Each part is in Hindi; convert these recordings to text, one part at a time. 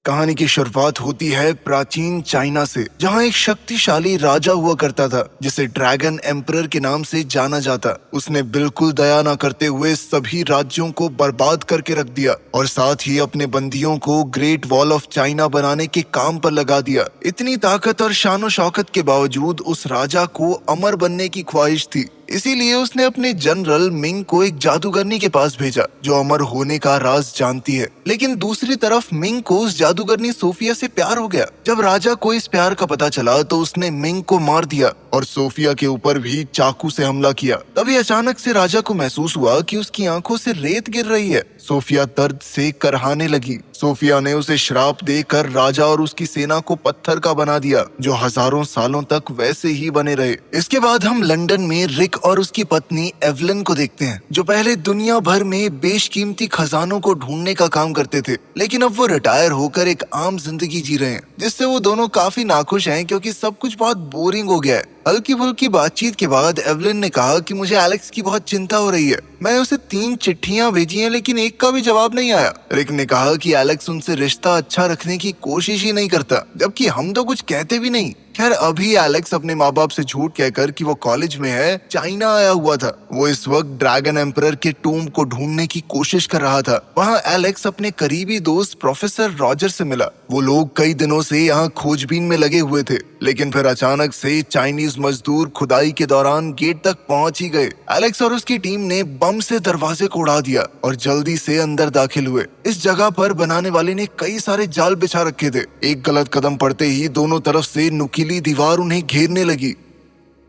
कहानी की शुरुआत होती है प्राचीन चाइना से, जहां एक शक्तिशाली राजा हुआ करता था जिसे ड्रैगन एम्परर के नाम से जाना जाता। उसने बिल्कुल दया न करते हुए सभी राज्यों को बर्बाद करके रख दिया और साथ ही अपने बंदियों को ग्रेट वॉल ऑफ चाइना बनाने के काम पर लगा दिया। इतनी ताकत और शानो शौकत के बावजूद उस राजा को अमर बनने की ख्वाहिश थी, इसीलिए उसने अपने जनरल मिंग को एक जादूगरनी के पास भेजा जो अमर होने का राज जानती है। लेकिन दूसरी तरफ मिंग को उस जादूगरनी सोफिया से प्यार हो गया। जब राजा को इस प्यार का पता चला तो उसने मिंग को मार दिया और सोफिया के ऊपर भी चाकू से हमला किया। तभी अचानक से राजा को महसूस हुआ कि उसकी आंखों से रेत गिर रही है। सोफिया दर्द से करहाने लगी। सोफिया ने उसे श्राप देकर राजा और उसकी सेना को पत्थर का बना दिया, जो हजारों सालों तक वैसे ही बने रहे। इसके बाद हम लंदन में रिक और उसकी पत्नी एवलिन को देखते हैं, जो पहले दुनिया भर में बेशकीमती खजानों को ढूंढने का काम करते थे, लेकिन अब वो रिटायर होकर एक आम जिंदगी जी रहे हैं, जिससे वो दोनों काफी नाखुश हैं क्योंकि सब कुछ बहुत बोरिंग हो गया है। हल्की फुल्की बातचीत के बाद एवलिन ने कहा कि मुझे एलेक्स की बहुत चिंता हो रही है। मैंने उसे 3 चिट्ठियां भेजी हैं, लेकिन एक का भी जवाब नहीं आया। रिक ने कहा कि एलेक्स उनसे रिश्ता अच्छा रखने की कोशिश ही नहीं करता, जबकि हम तो कुछ कहते भी नहीं। खैर, अभी एलेक्स अपने माँ बाप से झूठ कहकर कि वो कॉलेज में है, चाइना आया हुआ था। वो इस वक्त ड्रैगन एम्परर के टूम को ढूंढने की कोशिश कर रहा था। वहाँ एलेक्स अपने करीबी दोस्त प्रोफेसर रॉजर से मिला। वो लोग कई दिनों से यहाँ खोजबीन में लगे हुए थे, लेकिन फिर अचानक से चाइनीज मजदूर खुदाई के दौरान गेट तक पहुंच ही गए। एलेक्स और उसकी टीम ने बम से दरवाजे को उड़ा दिया और जल्दी से अंदर दाखिल हुए। इस जगह पर बनाने वाले ने कई सारे जाल बिछा रखे थे। एक गलत कदम पड़ते ही दोनों तरफ से नुकीली दीवार उन्हें घेरने लगी।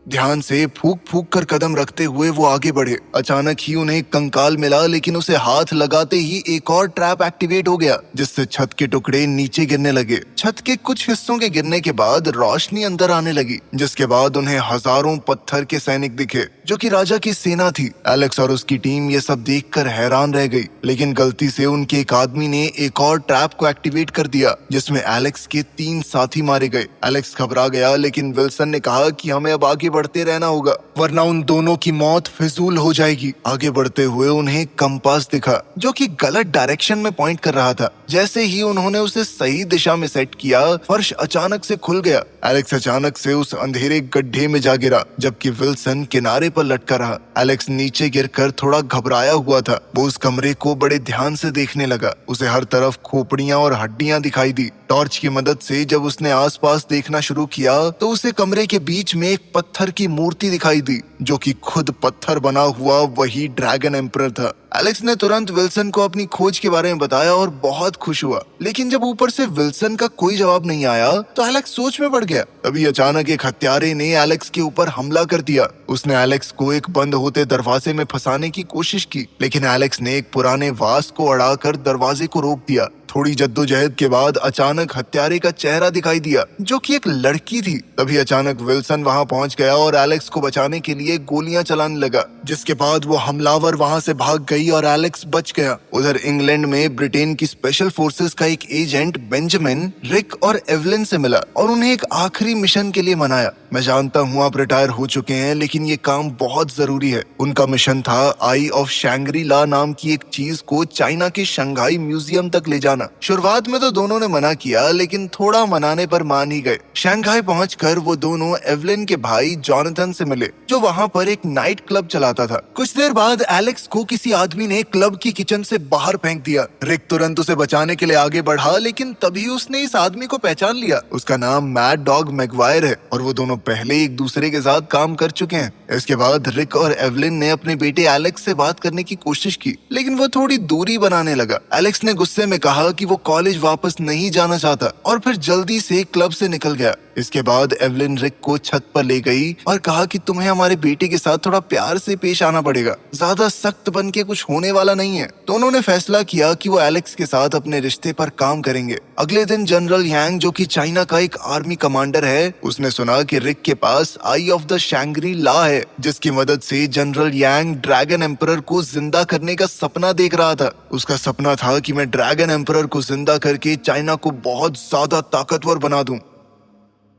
ध्यान से फूक फूक कर कदम रखते हुए वो आगे बढ़े। अचानक ही उन्हें एक कंकाल मिला, लेकिन उसे हाथ लगाते ही एक और ट्रैप एक्टिवेट हो गया, जिससे छत के टुकड़े नीचे गिरने लगे। छत के कुछ हिस्सों के गिरने के बाद रोशनी अंदर आने लगी, जिसके बाद उन्हें हजारों पत्थर के सैनिक दिखे, जो कि राजा की सेना थी। एलेक्स और उसकी टीम ये सब देखकर हैरान रह गई, लेकिन गलती से उनके एक आदमी ने एक और ट्रैप को एक्टिवेट कर दिया, जिसमें एलेक्स के 3 साथी मारे गए। एलेक्स घबरा गया, लेकिन विल्सन ने कहा कि हमें अब आगे बढ़ते रहना होगा, वरना उन दोनों की मौत फिजूल हो जाएगी। आगे बढ़ते हुए उन्हें कंपास दिखा, जो कि गलत डायरेक्शन में पॉइंट कर रहा था। जैसे ही उन्होंने उसे सही दिशा में सेट किया, फर्श अचानक से खुल गया। एलेक्स अचानक से उस अंधेरे गड्ढे में जा गिरा, जबकि विल्सन किनारे पर लटका रहा। एलेक्स नीचे गिरकर थोड़ा घबराया हुआ था। वो उस कमरे को बड़े ध्यान से देखने लगा। उसे हर तरफ खोपड़ियां और हड्डियां दिखाई दी। टॉर्च की मदद से जब उसने आसपास देखना शुरू किया तो उसे कमरे के बीच में एक पत्थर की मूर्ति दिखाई दी, जो कि खुद पत्थर बना हुआ वही ड्रैगन एम्परर था। एलेक्स ने तुरंत विल्सन को अपनी खोज के बारे में बताया और बहुत खुश हुआ, लेकिन जब ऊपर से विल्सन का कोई जवाब नहीं आया तो एलेक्स सोच में पड़ गया। तभी अचानक एक हत्यारे ने एलेक्स के ऊपर हमला कर दिया। उसने एलेक्स को एक बंद होते दरवाजे में फंसाने की कोशिश की, लेकिन एलेक्स ने एक पुराने वास को अड़ाकर दरवाजे को रोक दिया। थोड़ी जद्दोजहद के बाद अचानक हत्यारे का चेहरा दिखाई दिया, जो कि एक लड़की थी। तभी अचानक विल्सन वहां पहुंच गया और एलेक्स को बचाने के लिए गोलियां चलाने लगा, जिसके बाद वो हमलावर वहां से भाग गई और एलेक्स बच गया। उधर इंग्लैंड में ब्रिटेन की स्पेशल फोर्सेस का एक एजेंट बेंजामिन रिक और एवलिन से मिला और उन्हें एक आखिरी मिशन के लिए मनाया। मैं जानता हूँ आप रिटायर हो चुके हैं, लेकिन ये काम बहुत जरूरी है। उनका मिशन था आई ऑफ शैंग्री ला नाम की एक चीज को चाइना के शंघाई म्यूजियम तक ले जाना। शुरुआत में तो दोनों ने मना किया, लेकिन थोड़ा मनाने पर मान ही गए। शंघाई पहुंचकर वो दोनों एवलिन के भाई जॉनथन से मिले, जो वहां पर एक नाइट क्लब चलाता था। कुछ देर बाद एलेक्स को किसी आदमी ने क्लब की किचन से बाहर फेंक दिया। रिक तुरंत उसे बचाने के लिए आगे बढ़ा, लेकिन तभी उसने इस आदमी को पहचान लिया। उसका नाम मैड डॉग मैगवायर है और वो दोनों पहले एक दूसरे के साथ काम कर चुके हैं। इसके बाद रिक और एवलिन ने अपने बेटे एलेक्स से बात करने की कोशिश की, लेकिन वो थोड़ी दूरी बनाने लगा। एलेक्स ने गुस्से में कहा कि वो कॉलेज वापस नहीं जाना चाहता और फिर जल्दी से क्लब से निकल गया। इसके बाद एवलिन रिक को छत पर ले गई और कहा कि तुम्हें हमारे बेटे के साथ थोड़ा प्यार से पेश आना पड़ेगा, ज्यादा सख्त बन के कुछ होने वाला नहीं है। तो उन्होंने फैसला किया कि वो एलेक्स के साथ अपने रिश्ते पर काम करेंगे। अगले दिन जनरल यांग, जो कि चाइना का एक आर्मी कमांडर है, उसने सुना कि रिक के पास आई ऑफ द शैंग्री ला है, जिसकी मदद से जनरल यांग ड्रैगन एम्परर को जिंदा करने का सपना देख रहा था। उसका सपना था कि मैं ड्रैगन एम्परर को जिंदा करके चाइना को बहुत ज्यादा ताकतवर बना दूं।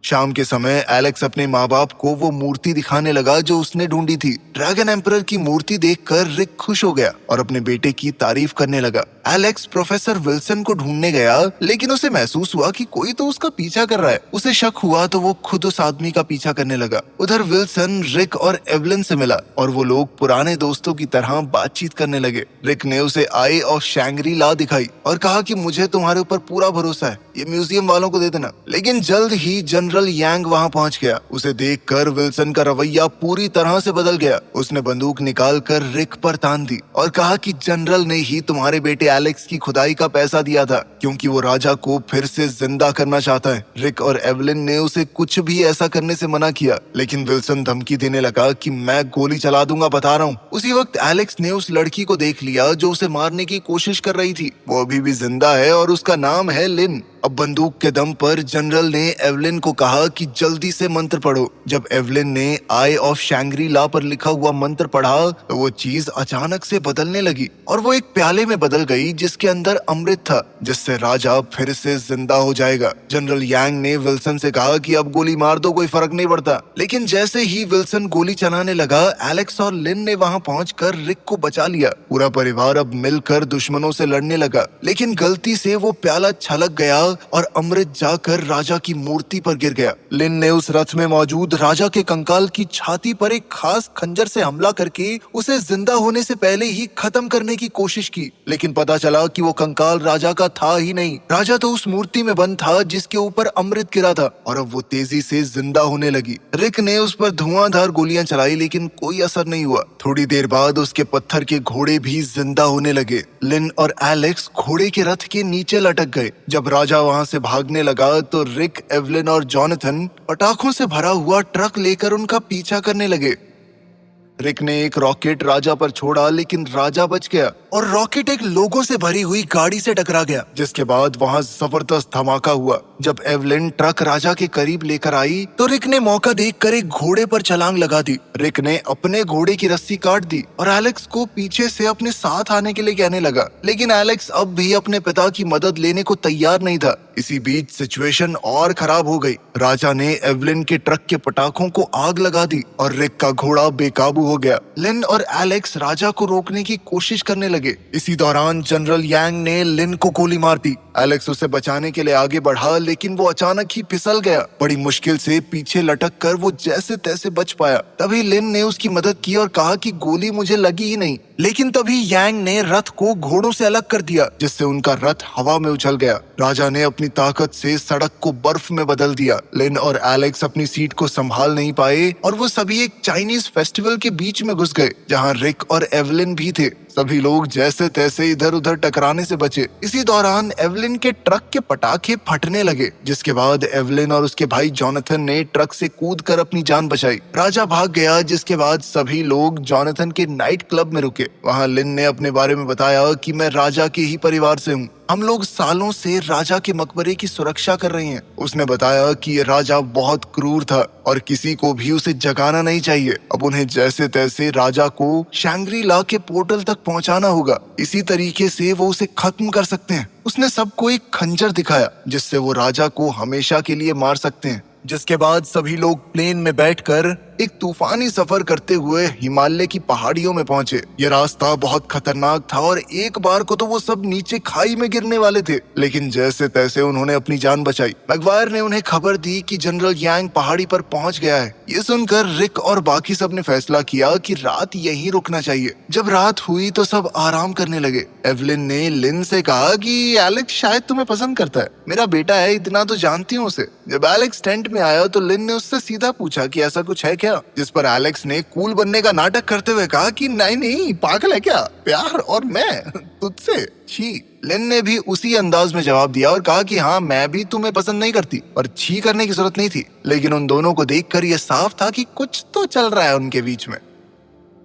शाम के समय एलेक्स अपने माँ बाप को वो मूर्ति दिखाने लगा जो उसने ढूंढी थी। ड्रैगन एम्परर की मूर्ति देखकर रिक खुश हो गया और अपने बेटे की तारीफ करने लगा। एलेक्स प्रोफेसर विल्सन को ढूंढने गया, लेकिन उसे महसूस हुआ कि कोई तो उसका पीछा कर रहा है। उसे शक हुआ तो वो खुद उस आदमी का पीछा करने लगा। उधर विल्सन रिक और एवलिन से मिला और वो लोग पुराने दोस्तों की तरह बातचीत करने लगे। रिक ने उसे आई ऑफ शैंग्री ला दिखाई और कहा कि मुझे तुम्हारे ऊपर पूरा भरोसा है, ये म्यूजियम वालों को दे देना। लेकिन जल्द ही जनरल यांग वहां पहुंच गया। उसे देखकर विल्सन का रवैया पूरी तरह से बदल गया। उसने बंदूक निकालकर रिक पर तान दी और कहा कि जनरल ने ही तुम्हारे बेटे एलेक्स की खुदाई का पैसा दिया था, क्योंकि वो राजा को फिर से जिंदा करना चाहता है। रिक और एवलिन ने उसे कुछ भी ऐसा करने से मना किया, लेकिन विल्सन धमकी देने लगा कि मैं गोली चला दूंगा, बता रहा हूँ। उसी वक्त एलेक्स ने उस लड़की को देख लिया जो उसे मारने की कोशिश कर रही थी। वो अभी भी जिंदा है और उसका नाम है लिन। अब बंदूक के दम पर जनरल ने एवलिन को कहा कि जल्दी से मंत्र पढ़ो। जब एवलिन ने आई ऑफ शैंग्री ला पर लिखा हुआ मंत्र पढ़ा तो वो चीज अचानक से बदलने लगी और वो एक प्याले में बदल गई जिसके अंदर अमृत था, जिससे राजा फिर से जिंदा हो जाएगा। जनरल यांग ने विल्सन से कहा कि अब गोली मार दो, कोई फर्क नहीं पड़ता। लेकिन जैसे ही विल्सन गोली चलाने लगा, एलेक्स और लिन ने वहां पहुंचकर रिक को बचा लिया। पूरा परिवार अब मिलकर दुश्मनों से लड़ने लगा, लेकिन गलती से वो प्याला छलक गया और अमृत जाकर राजा की मूर्ति पर गिर गया। लिन ने उस रथ में मौजूद राजा के कंकाल की छाती पर एक खास खंजर से हमला करके उसे जिंदा होने से पहले ही खत्म करने की कोशिश की, लेकिन पता चला कि वो कंकाल राजा का था ही नहीं। राजा तो उस मूर्ति में बंद था जिसके ऊपर अमृत गिरा था और अब वो तेजी से जिंदा होने लगी। रिक ने उस पर धुआंधार गोलियां चलाई, लेकिन कोई असर नहीं हुआ। थोड़ी देर बाद उसके पत्थर के घोड़े भी जिंदा होने लगे। लिन और एलेक्स घोड़े के रथ के नीचे लटक गए। जब राजा वहां से भागने लगा तो रिक, एवलिन और जॉनथन पटाखों से भरा हुआ ट्रक लेकर उनका पीछा करने लगे। रिक ने एक रॉकेट राजा पर छोड़ा, लेकिन राजा बच गया और रॉकेट एक लोगों से भरी हुई गाड़ी से टकरा गया, जिसके बाद वहां जबरदस्त धमाका हुआ। जब एवलिन ट्रक राजा के करीब लेकर आई तो रिक ने मौका देखकर एक घोड़े पर छलांग लगा दी। रिक ने अपने घोड़े की रस्सी काट दी और एलेक्स को पीछे से अपने साथ आने के लिए कहने लगा, लेकिन एलेक्स अब भी अपने पिता की मदद लेने को तैयार नहीं था। इसी बीच सिचुएशन और खराब हो गई। राजा ने एवलिन के ट्रक के पटाखों को आग लगा दी और रिक का घोड़ा बेकाबू हो गया। लिन और एलेक्स राजा को रोकने की कोशिश करने लगे। इसी दौरान जनरल यांग ने लिन को गोली मार दी। एलेक्स उसे बचाने के लिए आगे बढ़ा, लेकिन वो अचानक ही फिसल गया। बड़ी मुश्किल से पीछे लटक कर वो जैसे तैसे बच पाया। तभी लिन ने उसकी मदद की और कहा कि गोली मुझे लगी ही नहीं। लेकिन तभी यांग ने रथ को घोड़ों से अलग कर दिया, जिससे उनका रथ हवा में उछल गया। राजा ने अपनी ताकत से सड़क को बर्फ में बदल दिया। लिन और एलेक्स अपनी सीट को संभाल नहीं पाए और वो सभी एक चाइनीज फेस्टिवल के बीच में घुस गए, जहाँ रिक और एवलिन भी थे। सभी लोग जैसे तैसे इधर उधर टकराने से बचे। इसी दौरान एवलिन के ट्रक के पटाखे फटने लगे, जिसके बाद एवलिन और उसके भाई जॉनथन ने ट्रक से कूदकर अपनी जान बचाई। राजा भाग गया, जिसके बाद सभी लोग जॉनथन के नाइट क्लब में रुके। वहां लिन ने अपने बारे में बताया कि मैं राजा के ही परिवार से हूँ, हम लोग सालों से राजा के मकबरे की सुरक्षा कर रहे हैं। उसने बताया कि ये राजा बहुत क्रूर था और किसी को भी उसे जगाना नहीं चाहिए। अब उन्हें जैसे तैसे राजा को शैंग्री ला के पोर्टल तक पहुंचाना होगा, इसी तरीके से वो उसे खत्म कर सकते हैं। उसने सबको एक खंजर दिखाया जिससे वो राजा को हमेशा के लिए मार सकते हैं। जिसके बाद सभी लोग प्लेन में बैठकर एक तूफानी सफर करते हुए हिमालय की पहाड़ियों में पहुंचे। ये रास्ता बहुत खतरनाक था और एक बार को तो वो सब नीचे खाई में गिरने वाले थे, लेकिन जैसे तैसे उन्होंने अपनी जान बचाई। मैगवायर ने उन्हें खबर दी कि जनरल यांग पहाड़ी पर पहुंच गया है। ये सुनकर रिक और बाकी सब ने फैसला किया कि रात यहीं रुकना चाहिए। जब रात हुई तो सब आराम करने लगे। एवलिन ने लिन से कहा कि एलेक्स शायद तुम्हें पसंद करता है, मेरा बेटा है, इतना तो जानती हूँ उसे। जब एलेक्स टेंट में आया तो लिन ने उससे सीधा पूछा कि ऐसा कुछ है क्या, जिस पर एलेक्स ने कूल बनने का नाटक करते हुए कहा कि नहीं नहीं, पागल है क्या, प्यार और मैं तुझसे, छी। लिन ने भी उसी अंदाज में जवाब दिया और कहा कि हाँ, मैं भी तुम्हें पसंद नहीं करती, और छी करने की जरूरत नहीं थी। लेकिन उन दोनों को देखकर यह साफ था कि कुछ तो चल रहा है उनके बीच में।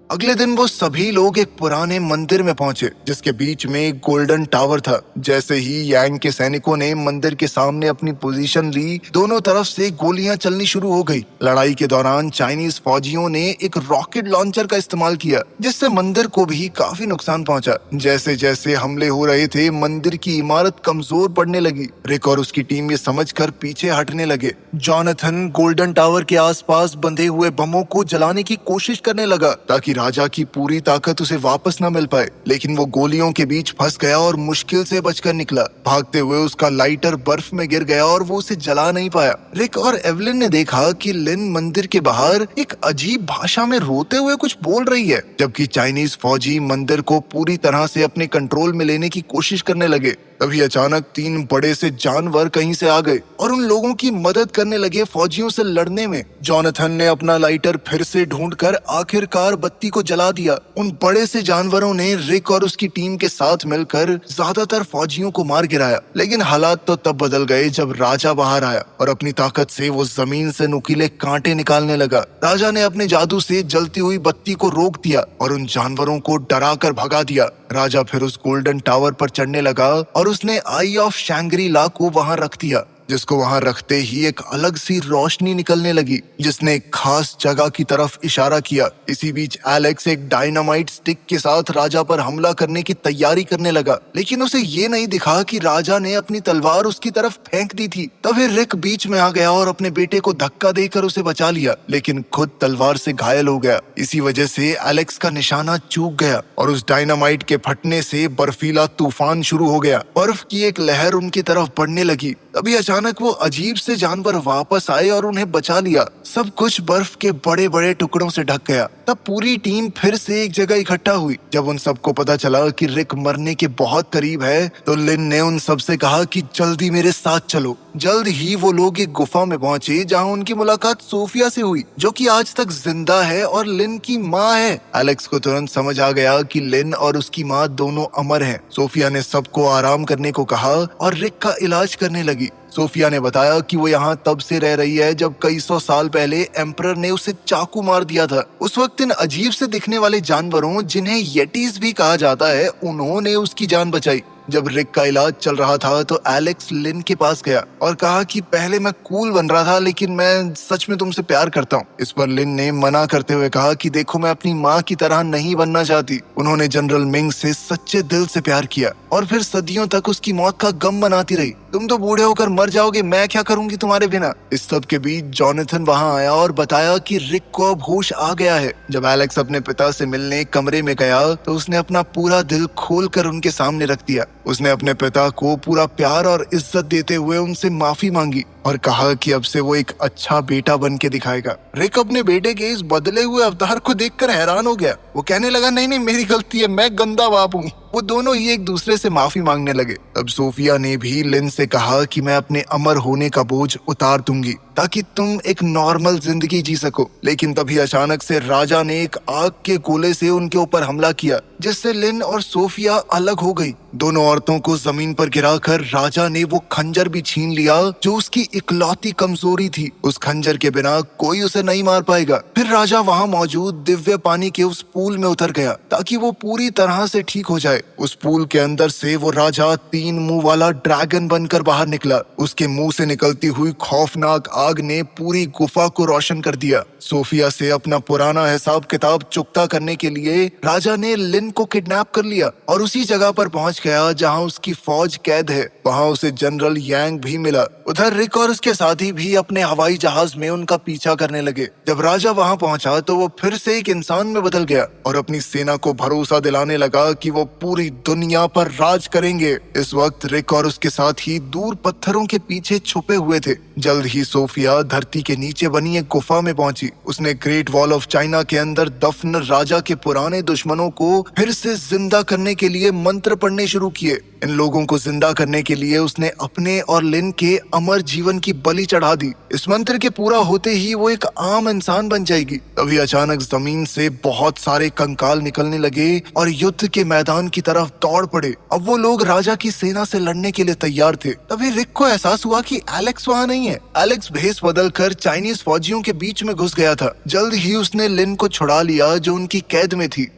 अगले दिन वो सभी लोग एक पुराने मंदिर में पहुंचे, जिसके बीच में एक गोल्डन टावर था। जैसे ही यांग के सैनिकों ने मंदिर के सामने अपनी पोजीशन ली, दोनों तरफ से गोलियां चलनी शुरू हो गई। लड़ाई के दौरान चाइनीज फौजियों ने एक रॉकेट लॉन्चर का इस्तेमाल किया, जिससे मंदिर को भी काफी नुकसान पहुंचा। जैसे जैसे हमले हो रहे थे, मंदिर की इमारत कमजोर पड़ने लगी। रिक और उसकी टीम ये समझकर पीछे हटने लगे। जॉनथन गोल्डन टावर के आसपास बंधे हुए बमों को जलाने की कोशिश करने लगा ताकि राजा की पूरी ताकत उसे वापस ना मिल पाए, लेकिन वो गोलियों के बीच फंस गया और मुश्किल से बचकर निकला। भागते हुए उसका लाइटर बर्फ में गिर गया और वो उसे जला नहीं पाया। रिक और एवलिन ने देखा कि लिन मंदिर के बाहर एक अजीब भाषा में रोते हुए कुछ बोल रही है, जबकि चाइनीज फौजी मंदिर को पूरी तरह से अपने कंट्रोल में लेने की कोशिश करने लगे। तभी अचानक 3 बड़े से जानवर कहीं से आ गए और उन लोगों की मदद करने लगे फौजियों से लड़ने में। जोनाथन ने अपना लाइटर फिर से ढूंढकर आखिरकार बत्ती को जला दिया। उन बड़े से जानवरों ने रिक और उसकी टीम के साथ मिलकर ज्यादातर फौजियों को मार गिराया, लेकिन हालात तो तब बदल गए जब राजा बाहर आया और अपनी ताकत से वो जमीन से नुकीले कांटे निकालने लगा। राजा ने अपने जादू से जलती हुई बत्ती को रोक दिया और उन जानवरों को डरा कर भगा दिया। राजा फिर उस गोल्डन टावर पर चढ़ने लगा और उसने आई ऑफ शैंग्री ला को वहां रख दिया, जिसको वहां रखते ही एक अलग सी रोशनी निकलने लगी जिसने एक खास जगह की तरफ इशारा किया। इसी बीच एलेक्स एक डायनामाइट स्टिक के साथ राजा पर हमला करने की तैयारी करने लगा, लेकिन उसे ये नहीं दिखा कि राजा ने अपनी तलवार उसकी तरफ फेंक दी थी। तभी रिक बीच में आ गया और अपने बेटे को धक्का देकर उसे बचा लिया, लेकिन खुद तलवार से घायल हो गया। इसी वजह से एलेक्स का निशाना चूक गया और उस डायनामाइट के फटने से बर्फीला तूफान शुरू हो गया। बर्फ की एक लहर उनकी तरफ बढ़ने लगी। तभी अचानक वो अजीब से जानवर वापस आए और उन्हें बचा लिया। सब कुछ बर्फ के बड़े बड़े टुकड़ों से ढक गया। तब पूरी टीम फिर से एक जगह इकट्ठा हुई। जब उन सबको पता चला कि रिक मरने के बहुत करीब है, तो लिन ने उन सब से कहा कि जल्दी मेरे साथ चलो। जल्द ही वो लोग एक गुफा में पहुंचे जहां उनकी मुलाकात सोफिया से हुई, जो कि आज तक जिंदा है और लिन की माँ है। एलेक्स को तुरंत समझ आ गया कि लिन और उसकी माँ दोनों अमर हैं। सोफिया ने सबको आराम करने को कहा और रिक का इलाज करने लगी। सोफिया ने बताया कि वो यहाँ तब से रह रही है जब कई 100 साल पहले एम्परर ने उसे चाकू मार दिया था। उस वक्त इन अजीब से दिखने वाले जानवरों, जिन्हें येटीज भी कहा जाता है, उन्होंने उसकी जान बचाई। जब रिक का इलाज चल रहा था तो एलेक्स लिन के पास गया और कहा कि पहले मैं कूल बन रहा था, लेकिन मैं सच में तुमसे प्यार करता हूँ। इस पर लिन ने मना करते हुए कहा कि देखो, मैं अपनी माँ की तरह नहीं बनना चाहती। उन्होंने जनरल मिंग से सच्चे दिल से प्यार किया और फिर सदियों तक उसकी मौत का गम मनाती रही। तुम तो बूढ़े होकर मर जाओगे, मैं क्या करूंगी तुम्हारे बिना। इस सब के बीच जोनाथन वहां आया और बताया कि रिक को अब होश आ गया है। जब एलेक्स अपने पिता से मिलने कमरे में गया तो उसने अपना पूरा दिल खोलकर उनके सामने रख दिया। उसने अपने पिता को पूरा प्यार और इज्जत देते हुए उनसे माफी मांगी और कहा कि अब से वो एक अच्छा बेटा बन के दिखाएगा। रिक अपने बेटे के इस बदले हुए अवतार को देखकर हैरान हो गया। वो कहने लगा, नहीं नहीं, मेरी गलती है, मैं गंदा बाप हूँ। वो दोनों ही एक दूसरे से माफी मांगने लगे। तब सोफिया ने भी लिन से कहा कि मैं अपने अमर होने का बोझ उतार दूंगी ताकि तुम एक नॉर्मल जिंदगी जी सको। लेकिन तभी अचानक से राजा ने एक आग के गोले से उनके ऊपर हमला किया, जिससे लिन और सोफिया अलग हो गई। दोनों औरतों को जमीन पर गिराकर राजा ने वो खंजर भी छीन लिया जो उसकी इकलौती कमजोरी थी। उस खंजर के बिना कोई उसे नहीं मार पाएगा। फिर राजा वहां मौजूद दिव्य पानी के उस पूल में उतर गया ताकि वो पूरी तरह से ठीक हो जाए। उस पूल के अंदर से वो राजा 3 मुंह वाला ड्रैगन बनकर बाहर निकला। उसके मुंह से निकलती हुई खौफनाक आग ने पूरी गुफा को रोशन कर दिया। सोफिया से अपना पुराना हिसाब किताब चुकता करने के लिए राजा ने लिन को किडनैप कर लिया और उसी जगह पर पहुंच गया जहां उसकी फौज कैद है। वहां उसे जनरल यांग भी मिला। उधर रिक और उसके साथी भी अपने हवाई जहाज में उनका पीछा करने लगे। जब राजा वहां पहुंचा तो वो फिर से एक इंसान में बदल गया और अपनी सेना को भरोसा दिलाने लगा कि वो पूरी दुनिया पर राज करेंगे। इस वक्त रिक और उसके साथी दूर पत्थरों के पीछे छुपे हुए थे। जल्द ही सोफिया धरती के नीचे बनी एक गुफा में पहुंची। उसने ग्रेट वॉल ऑफ चाइना के अंदर दफन राजा के पुराने दुश्मनों को फिर से जिंदा करने के लिए मंत्र पढ़ने शुरू किए। इन लोगों को जिंदा करने के लिए उसने अपने और लिन के अमर जीवन की बलि चढ़ा दी। इस मंत्र के पूरा होते ही वो एक आम इंसान बन जाएगी। तभी अचानक जमीन से बहुत सारे कंकाल निकलने लगे और युद्ध के मैदान की तरफ दौड़ पड़े। अब वो लोग राजा की सेना से लड़ने के लिए तैयार थे। तभी रिक को एहसास हुआ कि एलेक्स वहां नहीं है। एलेक्स भेष बदलकर चाइनीज फौजियों के बीच में घुस गया था। जल्द ही उसने लिन को छुड़ा लिया जो उनकी कैद में थी।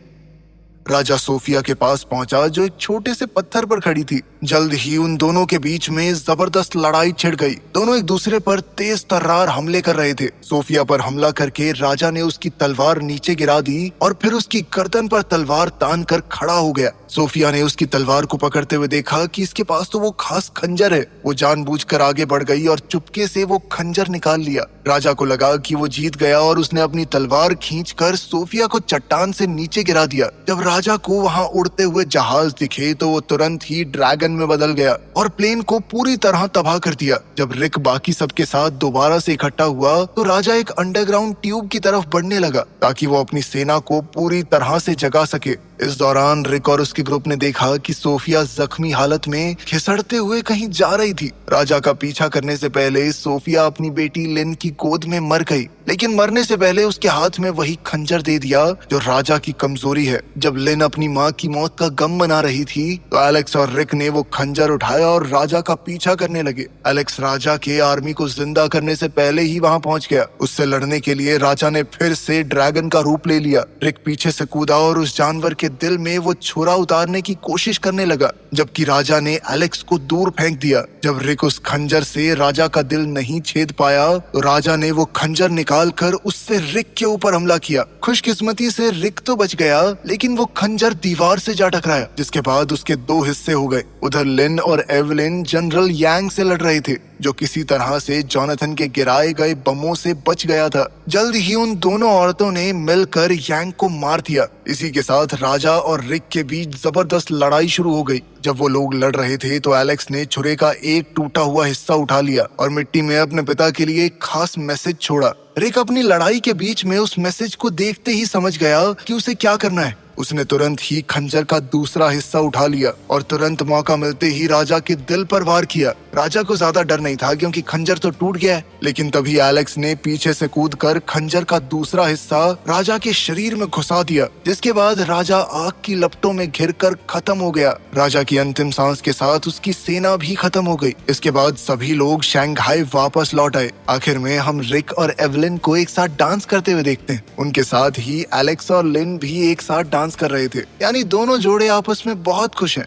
राजा सोफिया के पास पहुंचा जो एक छोटे से पत्थर पर खड़ी थी। जल्द ही उन दोनों के बीच में जबरदस्त लड़ाई छिड़ गई। दोनों एक दूसरे पर तेज तर्रार हमले कर रहे थे। सोफिया पर हमला करके राजा ने उसकी तलवार नीचे गिरा दी और फिर उसकी गर्दन पर तलवार तान कर खड़ा हो गया। सोफिया ने उसकी तलवार को पकड़ते हुए देखा कि इसके पास तो वो खास खंजर है। वो जानबूझकर आगे बढ़ गई और चुपके से वो खंजर निकाल लिया। राजा को लगा कि वो जीत गया और उसने अपनी तलवार खींचकर सोफिया को चट्टान से नीचे गिरा दिया। जब राजा को वहां उड़ते हुए जहाज दिखे तो वो तुरंत ही ड्रैगन में बदल गया और प्लेन को पूरी तरह तबाह कर दिया। जब रिक बाकी सबके साथ दोबारा से इकट्ठा हुआ तो राजा एक अंडरग्राउंड ट्यूब की तरफ बढ़ने लगा ताकि वो अपनी सेना को पूरी तरह से जगा सके। इस दौरान रिक और उसके ग्रुप ने देखा कि सोफिया जख्मी हालत में खिसड़ते हुए कहीं जा रही थी। राजा का पीछा करने से पहले सोफिया अपनी बेटी लिन की गोद में मर गई, लेकिन मरने से पहले उसके हाथ में वही खंजर दे दिया जो राजा की कमजोरी है। जब लिन अपनी माँ की मौत का गम मना रही थी तो एलेक्स और रिक ने वो खंजर उठाया और राजा का पीछा करने लगे। एलेक्स राजा के आर्मी को जिंदा करने से पहले ही वहां पहुंच गया। उससे लड़ने के लिए राजा ने फिर से ड्रैगन का रूप ले लिया। रिक पीछे से कूदा और उस जानवर के दिल में वो छुरा उतारने की कोशिश करने लगा, जबकि राजा ने एलेक्स को दूर फेंक दिया। जब रिक उस खंजर से राजा का दिल नहीं छेद पाया तो राजा ने वो खंजर निकालकर उससे रिक के ऊपर हमला किया। खुशकिस्मती से रिक तो बच गया, लेकिन वो खंजर दीवार से जा टकराया, जिसके बाद उसके दो हिस्से हो गए। उधर लिन और एवलिन जनरल यांग से लड़ रहे थे, जो किसी तरह से जोनाथन के गिराए गए बमों से बच गया था। जल्द ही उन दोनों औरतों ने मिलकर यांग को मार दिया। इसी के साथ राजा और रिक के बीच जबरदस्त लड़ाई शुरू हो गई। जब वो लोग लड़ रहे थे तो एलेक्स ने छुरे का एक टूटा हुआ हिस्सा उठा लिया और मिट्टी में अपने पिता के लिए एक खास मैसेज छोड़ा। रिक अपनी लड़ाई के बीच में उस मैसेज को देखते ही समझ गया कि उसे क्या करना है। उसने तुरंत ही खंजर का दूसरा हिस्सा उठा लिया और तुरंत मौका मिलते ही राजा के दिल पर वार किया। राजा को ज्यादा डर नहीं था क्योंकि खंजर तो टूट गया है, लेकिन तभी एलेक्स ने पीछे से कूदकर खंजर का दूसरा हिस्सा राजा के शरीर में घुसा दिया, जिसके बाद राजा आग की लपटों में घिरकर खत्म हो गया। राजा की अंतिम सांस के साथ उसकी सेना भी खत्म हो गई। इसके बाद सभी लोग शंघाई वापस लौट आए। आखिर में हम रिक और एवलिन को एक साथ डांस करते हुए देखते हैं। उनके साथ ही एलेक्स और लिन भी एक साथ डांस कर रहे थे, यानी दोनों जोड़े आपस में बहुत खुश हैं।